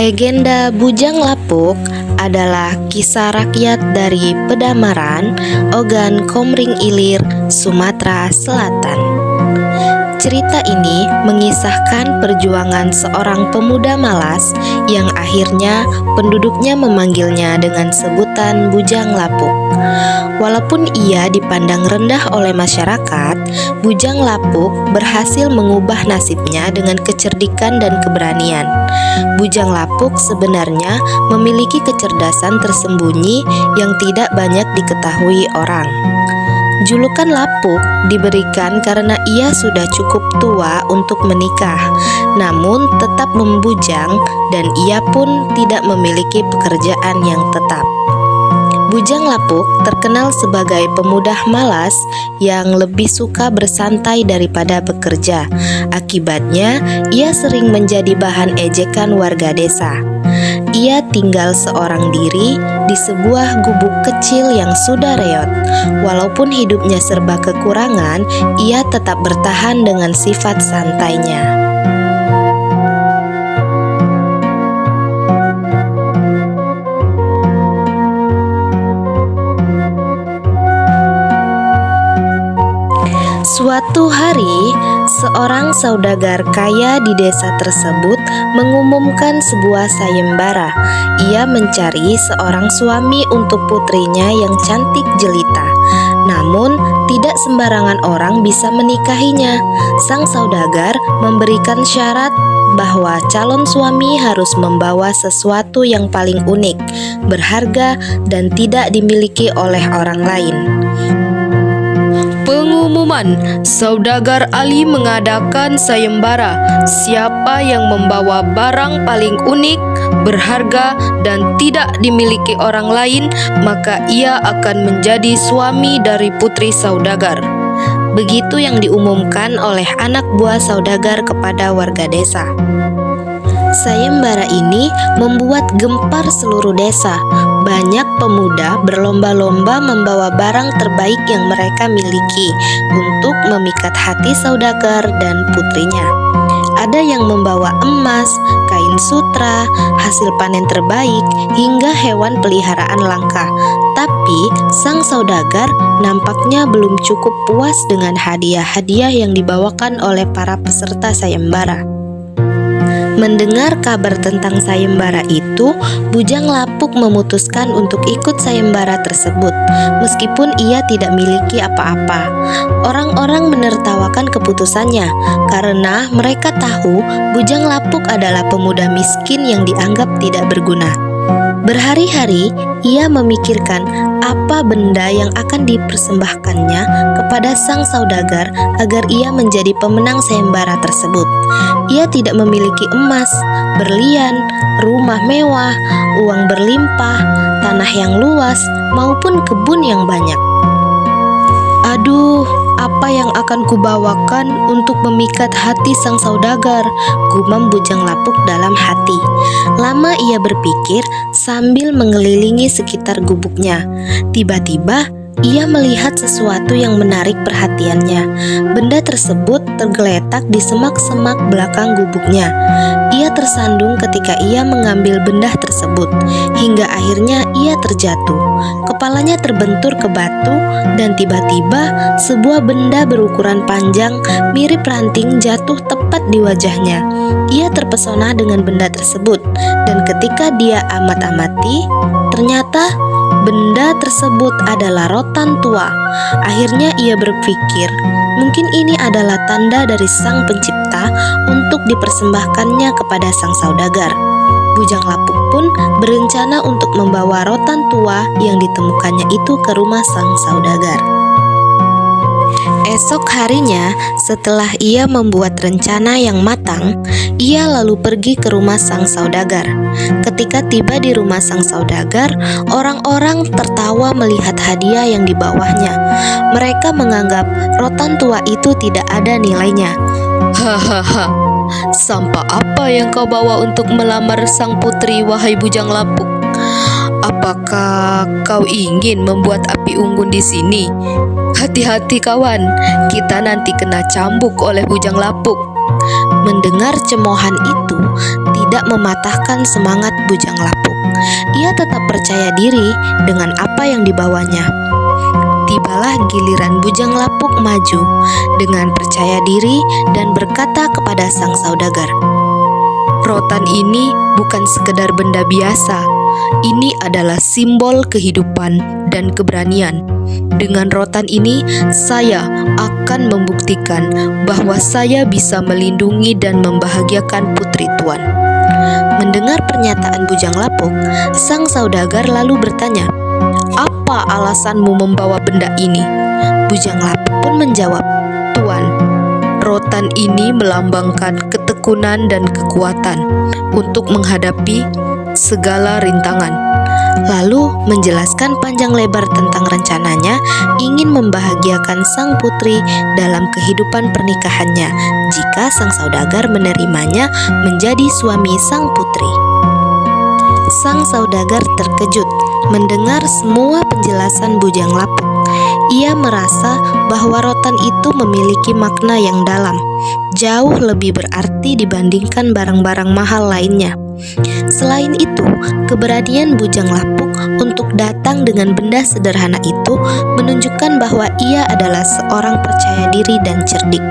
Legenda Bujang Lapuk adalah kisah rakyat dari Pedamaran, Ogan Komering Ilir, Sumatera Selatan. Cerita ini mengisahkan perjuangan seorang pemuda malas yang akhirnya penduduknya memanggilnya dengan sebutan Bujang Lapuk. Walaupun ia dipandang rendah oleh masyarakat, Bujang Lapuk berhasil mengubah nasibnya dengan kecerdikan dan keberanian. Bujang Lapuk sebenarnya memiliki kecerdasan tersembunyi yang tidak banyak diketahui orang. Julukan Lapuk diberikan karena ia sudah cukup tua untuk menikah, namun tetap membujang dan ia pun tidak memiliki pekerjaan yang tetap. Bujang Lapuk terkenal sebagai pemuda malas yang lebih suka bersantai daripada bekerja. Akibatnya, ia sering menjadi bahan ejekan warga desa. Ia tinggal seorang diri di sebuah gubuk kecil yang sudah reot. Walaupun hidupnya serba kekurangan, ia tetap bertahan dengan sifat santainya. Suatu hari, seorang saudagar kaya di desa tersebut mengumumkan sebuah sayembara. Ia mencari seorang suami untuk putrinya yang cantik jelita. Namun, tidak sembarangan orang bisa menikahinya. Sang saudagar memberikan syarat bahwa calon suami harus membawa sesuatu yang paling unik, berharga, dan tidak dimiliki oleh orang lain. Pengumuman, Saudagar Ali mengadakan sayembara. Siapa yang membawa barang paling unik, berharga, dan tidak dimiliki orang lain, maka ia akan menjadi suami dari putri Saudagar. Begitu yang diumumkan oleh anak buah Saudagar kepada warga desa. Sayembara ini membuat gempar seluruh desa. Banyak pemuda berlomba-lomba membawa barang terbaik yang mereka miliki untuk memikat hati saudagar dan putrinya. Ada yang membawa emas, kain sutra, hasil panen terbaik, hingga hewan peliharaan langka. Tapi sang saudagar nampaknya belum cukup puas dengan hadiah-hadiah yang dibawakan oleh para peserta sayembara. Mendengar kabar tentang sayembara itu, Bujang Lapuk memutuskan untuk ikut sayembara tersebut, meskipun ia tidak miliki apa-apa. Orang-orang menertawakan keputusannya, karena mereka tahu Bujang Lapuk adalah pemuda miskin yang dianggap tidak berguna. Berhari-hari, ia memikirkan apa benda yang akan dipersembahkannya kepada sang saudagar agar ia menjadi pemenang sayembara tersebut. Ia tidak memiliki emas, berlian, rumah mewah, uang berlimpah, tanah yang luas, maupun kebun yang banyak. Aduh, apa yang akan kubawakan untuk memikat hati sang saudagar? Gumam Bujang Lapuk dalam hati. Lama ia berpikir sambil mengelilingi sekitar gubuknya. Tiba-tiba ia melihat sesuatu yang menarik perhatiannya. Benda tersebut tergeletak di semak-semak belakang gubuknya. Ia tersandung ketika ia mengambil benda tersebut, hingga akhirnya ia terjatuh. Kepalanya terbentur ke batu, dan tiba-tiba sebuah benda berukuran panjang mirip ranting jatuh tepat di wajahnya. Ia terpesona dengan benda tersebut, dan ketika dia amat-amati, ternyata benda tersebut adalah rotan tua. Akhirnya ia berpikir, mungkin ini adalah tanda dari sang pencipta untuk dipersembahkannya kepada sang saudagar. Bujang Lapuk pun berencana untuk membawa rotan tua yang ditemukannya itu ke rumah sang saudagar. Esok harinya, setelah ia membuat rencana yang matang, ia lalu pergi ke rumah sang saudagar. Ketika tiba di rumah sang saudagar, orang-orang tertawa melihat hadiah yang dibawanya. Mereka menganggap rotan tua itu tidak ada nilainya. Hahaha, sampah apa yang kau bawa untuk melamar sang putri, wahai Bujang Lapuk? Apakah kau ingin membuat api unggun di sini? Hati-hati kawan, kita nanti kena cambuk oleh Bujang Lapuk. Mendengar cemoohan itu tidak mematahkan semangat Bujang Lapuk. Ia tetap percaya diri dengan apa yang dibawanya. Tibalah giliran Bujang Lapuk maju dengan percaya diri dan berkata kepada sang saudagar, Rotan ini bukan sekedar benda biasa. Ini adalah simbol kehidupan dan keberanian. Dengan rotan ini, saya akan membuktikan bahwa saya bisa melindungi dan membahagiakan putri tuan. Mendengar pernyataan Bujang Lapuk, sang saudagar lalu bertanya, Apa alasanmu membawa benda ini? Bujang Lapuk pun menjawab, Tuan, rotan ini melambangkan ketekunan dan kekuatan untuk menghadapi segala rintangan. Lalu menjelaskan panjang lebar tentang rencananya ingin membahagiakan sang putri dalam kehidupan pernikahannya jika sang saudagar menerimanya menjadi suami sang putri. Sang saudagar terkejut mendengar semua penjelasan Bujang Lapuk. Ia merasa bahwa rotan itu memiliki makna yang dalam, jauh lebih berarti dibandingkan barang-barang mahal lainnya. Selain itu, keberanian Bujang Lapuk untuk datang dengan benda sederhana itu menunjukkan bahwa ia adalah seorang percaya diri dan cerdik.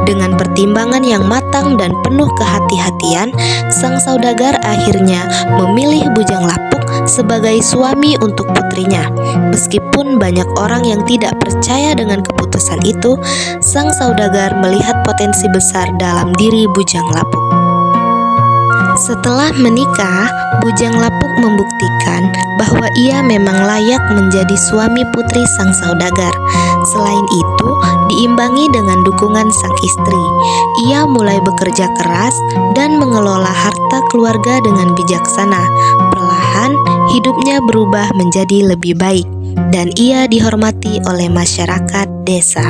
Dengan pertimbangan yang matang dan penuh kehati-hatian, sang saudagar akhirnya memilih Bujang Lapuk sebagai suami untuk putrinya. Meskipun banyak orang yang tidak percaya dengan keputusan itu, sang saudagar melihat potensi besar dalam diri Bujang Lapuk. Setelah menikah, Bujang Lapuk membuktikan bahwa ia memang layak menjadi suami putri sang saudagar. Selain itu, diimbangi dengan dukungan sang istri. Ia mulai bekerja keras dan mengelola harta keluarga dengan bijaksana. Perlahan, hidupnya berubah menjadi lebih baik, dan ia dihormati oleh masyarakat desa.